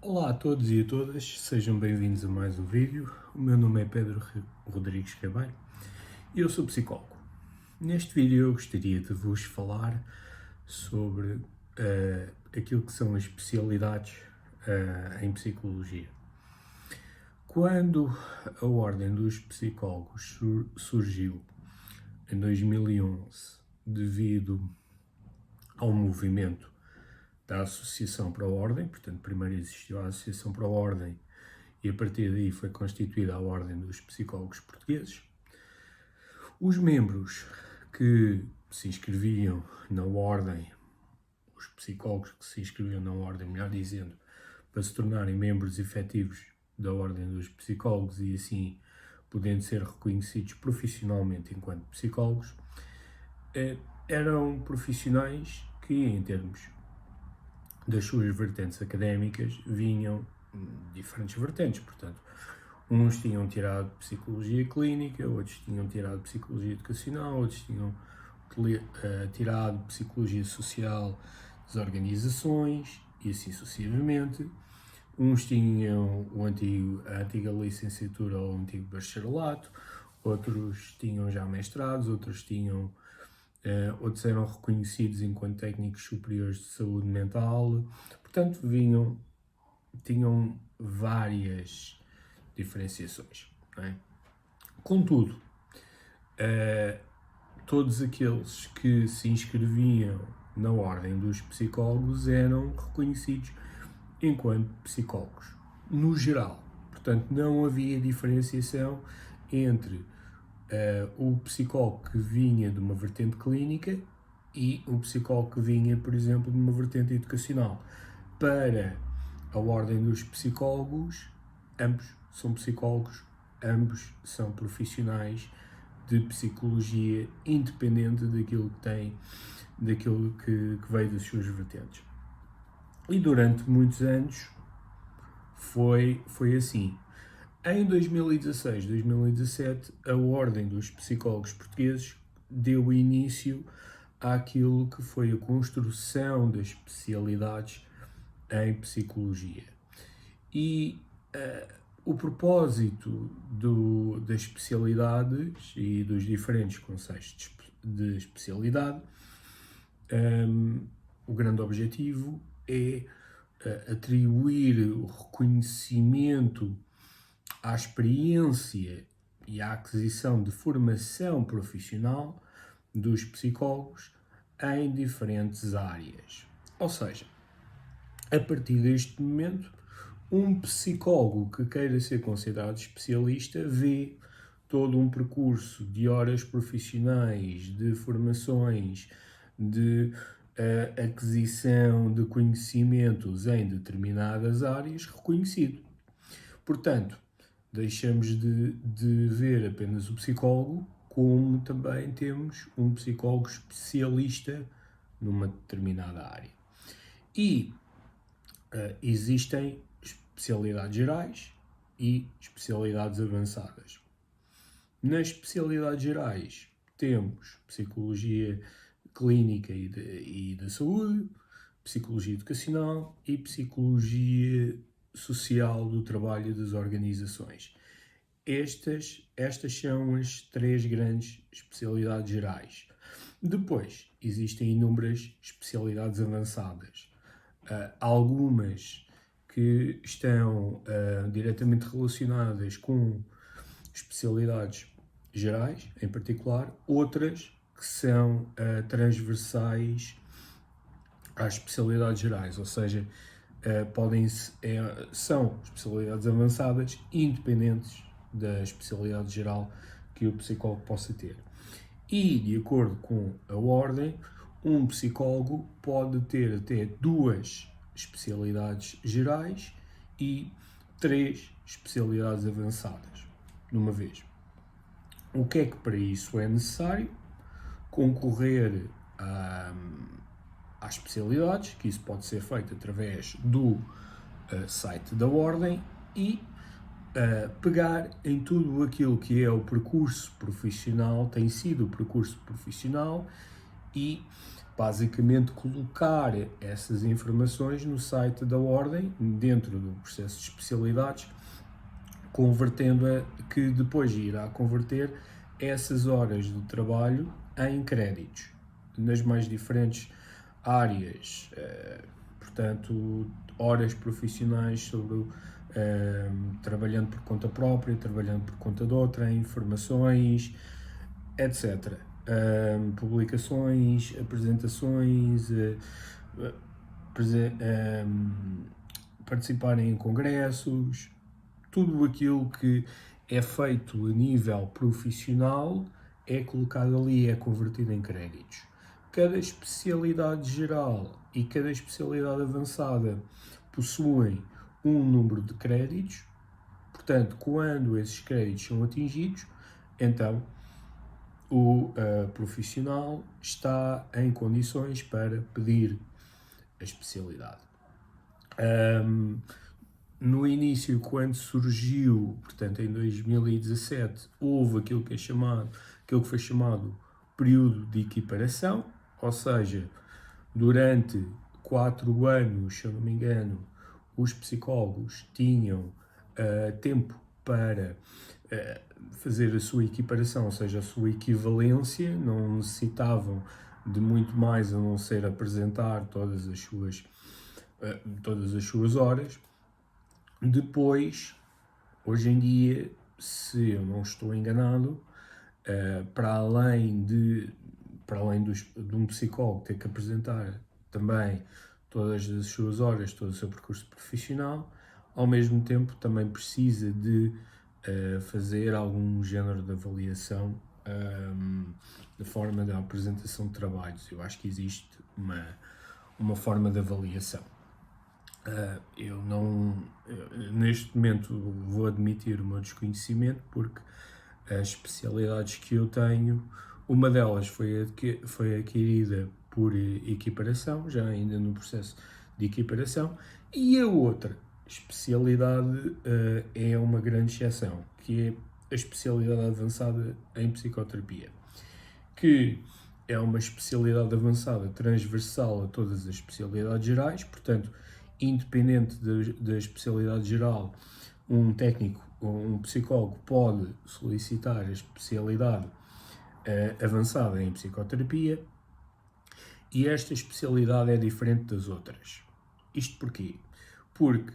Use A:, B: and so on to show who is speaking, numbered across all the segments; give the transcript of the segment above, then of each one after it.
A: Olá a todos e a todas, sejam bem-vindos a mais um vídeo. O meu nome é Pedro Rodrigues Cabeiro e eu sou psicólogo. Neste vídeo eu gostaria de vos falar sobre aquilo que são as especialidades em psicologia. Quando a Ordem dos Psicólogos surgiu em 2011 devido ao movimento da Associação para a Ordem, portanto, primeiro existiu a Associação para a Ordem e a partir daí foi constituída a Ordem dos Psicólogos Portugueses. Os membros que se inscreviam na Ordem, os psicólogos que se inscreviam na Ordem, melhor dizendo, para se tornarem membros efetivos da Ordem dos Psicólogos e assim podendo ser reconhecidos profissionalmente enquanto psicólogos, eram profissionais que, em termos das suas vertentes académicas, vinham diferentes vertentes, portanto, uns tinham tirado Psicologia Clínica, outros tinham tirado Psicologia Educacional, outros tinham tirado Psicologia Social das organizações e assim sucessivamente. Uns tinham a antiga licenciatura ou o antigo bacharelato, outros tinham já mestrados, outros outros eram reconhecidos enquanto técnicos superiores de saúde mental, portanto tinham várias diferenciações, não é? Contudo, todos aqueles que se inscreviam na Ordem dos Psicólogos eram reconhecidos enquanto psicólogos, no geral. Portanto, não havia diferenciação entre o psicólogo que vinha de uma vertente clínica e o psicólogo que vinha, por exemplo, de uma vertente educacional. Para a Ordem dos Psicólogos, ambos são psicólogos, ambos são profissionais de psicologia, independente daquilo que veio das suas vertentes. E durante muitos anos foi assim. Em 2016, 2017, a Ordem dos Psicólogos Portugueses deu início àquilo que foi a construção das especialidades em psicologia. E o propósito das especialidades e dos diferentes conceitos de especialidade, o grande objetivo é atribuir o reconhecimento à experiência e à aquisição de formação profissional dos psicólogos em diferentes áreas. Ou seja, a partir deste momento, um psicólogo que queira ser considerado especialista vê todo um percurso de horas profissionais, de formações, de aquisição de conhecimentos em determinadas áreas reconhecido. Portanto, deixamos de ver apenas o psicólogo, como também temos um psicólogo especialista numa determinada área. E existem especialidades gerais e especialidades avançadas. Nas especialidades gerais temos psicologia clínica e da saúde, psicologia educacional e psicologia social do trabalho e das organizações. Estas são as três grandes especialidades gerais. Depois, existem inúmeras especialidades avançadas. Algumas que estão diretamente relacionadas com especialidades gerais, em particular, outras que são transversais às especialidades gerais, ou seja, são especialidades avançadas independentes da especialidade geral que o psicólogo possa ter. E, de acordo com a Ordem, um psicólogo pode ter até 2 especialidades gerais e 3 especialidades avançadas, numa vez. O que é que para isso é necessário? Concorrer às especialidades, que isso pode ser feito através do site da Ordem e pegar em tudo aquilo que é o percurso profissional, tem sido o percurso profissional e basicamente colocar essas informações no site da Ordem, dentro do processo de especialidades, convertendo-a, que depois irá converter essas horas de trabalho em créditos, nas mais diferentes áreas, portanto, horas profissionais sobre trabalhando por conta própria, trabalhando por conta de outra, informações, etc. Publicações, apresentações, participarem em congressos, tudo aquilo que é feito a nível profissional é colocado ali, é convertido em créditos. Cada especialidade geral e cada especialidade avançada possuem um número de créditos, portanto, quando esses créditos são atingidos, então o profissional está em condições para pedir a especialidade. No início, quando surgiu, portanto em 2017, houve aquilo que foi chamado período de equiparação, ou seja, durante 4 anos, se eu não me engano, os psicólogos tinham tempo para fazer a sua equiparação, ou seja, a sua equivalência, não necessitavam de muito mais a não ser apresentar todas as suas horas. Depois, hoje em dia, se eu não estou enganado, para além de um psicólogo ter que apresentar também todas as suas horas, todo o seu percurso profissional, ao mesmo tempo também precisa de fazer algum género de avaliação da forma da apresentação de trabalhos. Eu acho que existe uma forma de avaliação. Neste momento vou admitir o meu desconhecimento, porque as especialidades que eu tenho, uma delas foi adquirida por equiparação, já ainda no processo de equiparação, e a outra especialidade é uma grande exceção, que é a especialidade avançada em psicoterapia, que é uma especialidade avançada transversal a todas as especialidades gerais, portanto, independente da especialidade geral, um técnico ou um psicólogo pode solicitar a especialidade avançada em psicoterapia, e esta especialidade é diferente das outras. Isto porquê? Porque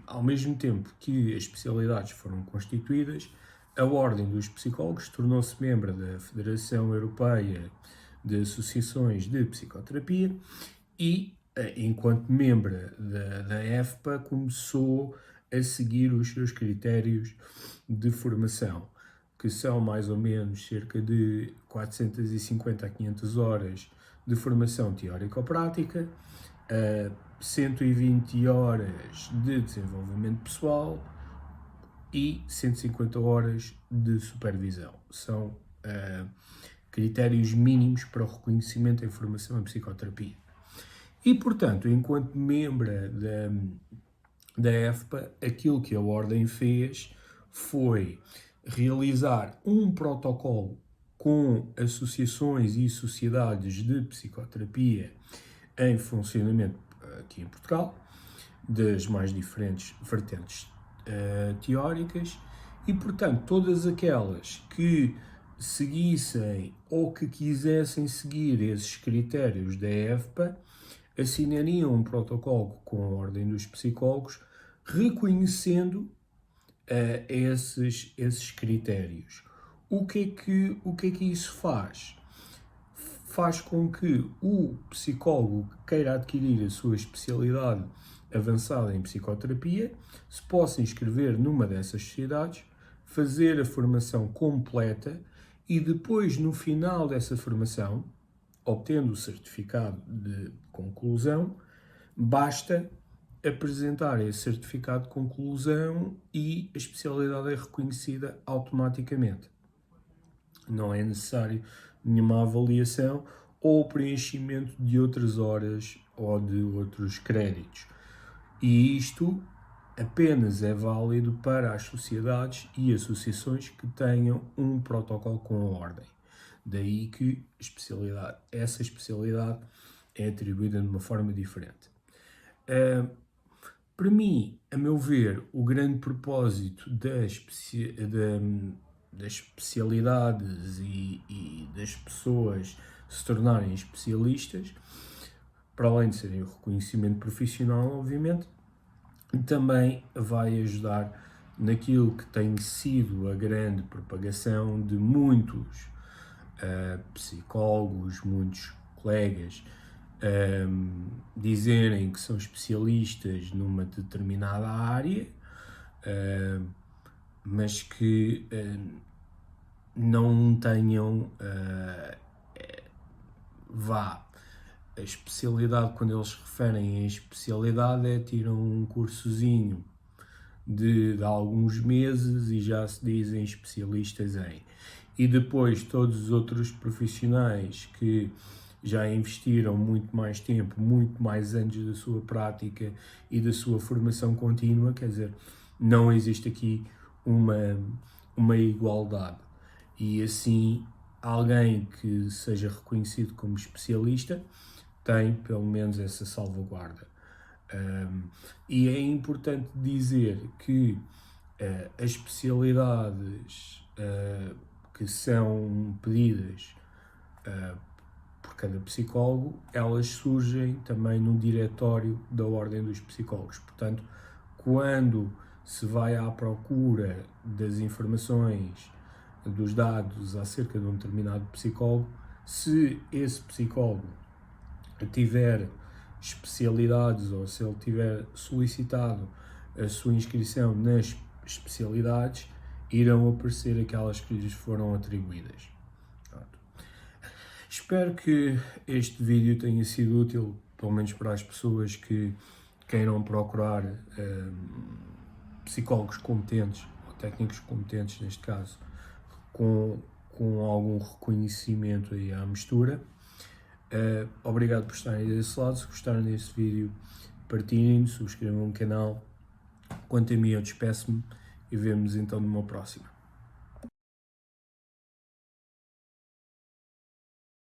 A: ao mesmo tempo que as especialidades foram constituídas, a Ordem dos Psicólogos tornou-se membro da Federação Europeia de Associações de Psicoterapia e, enquanto membro da EFPA, começou a seguir os seus critérios de formação, que são mais ou menos cerca de 450 a 500 horas de formação teórico-prática, 120 horas de desenvolvimento pessoal e 150 horas de supervisão. São critérios mínimos para o reconhecimento em formação em psicoterapia. E, portanto, enquanto membro da EFPA, aquilo que a Ordem fez foi realizar um protocolo com associações e sociedades de psicoterapia em funcionamento aqui em Portugal, das mais diferentes vertentes teóricas, e, portanto, todas aquelas que seguissem ou que quisessem seguir esses critérios da EFPA assinariam um protocolo com a Ordem dos Psicólogos, reconhecendo esses critérios. O que é que isso faz? Faz com que o psicólogo que queira adquirir a sua especialidade avançada em psicoterapia se possa inscrever numa dessas sociedades, fazer a formação completa e depois, no final dessa formação, obtendo o certificado de conclusão, basta apresentar esse certificado de conclusão e a especialidade é reconhecida automaticamente. Não é necessário nenhuma avaliação ou preenchimento de outras horas ou de outros créditos. E isto apenas é válido para as sociedades e associações que tenham um protocolo com a Ordem. Daí que essa especialidade é atribuída de uma forma diferente. Para mim, a meu ver, o grande propósito das especialidades e das pessoas se tornarem especialistas, para além de serem o reconhecimento profissional, obviamente, também vai ajudar naquilo que tem sido a grande propagação de muitos psicólogos, muitos colegas, dizerem que são especialistas numa determinada área, mas que não tenham a especialidade. Quando eles se referem a especialidade, tiram um cursozinho de alguns meses e já se dizem especialistas em. E depois todos os outros profissionais que já investiram muito mais tempo, muito mais anos da sua prática e da sua formação contínua, quer dizer, não existe aqui uma igualdade. E assim, alguém que seja reconhecido como especialista tem pelo menos essa salvaguarda. E é importante dizer que as especialidades que são pedidas por cada psicólogo, elas surgem também no diretório da Ordem dos Psicólogos. Portanto, quando se vai à procura das informações, dos dados acerca de um determinado psicólogo, se esse psicólogo tiver especialidades ou se ele tiver solicitado a sua inscrição nas especialidades, irão aparecer aquelas que lhes foram atribuídas. Pronto. Espero que este vídeo tenha sido útil, pelo menos para as pessoas que queiram procurar psicólogos competentes, ou técnicos competentes neste caso, com algum reconhecimento aí à mistura. Obrigado por estarem desse lado. Se gostarem desse vídeo, partilhem, subscrevam o canal. Quanto a mim, eu despeço-me e vemo-nos então numa próxima.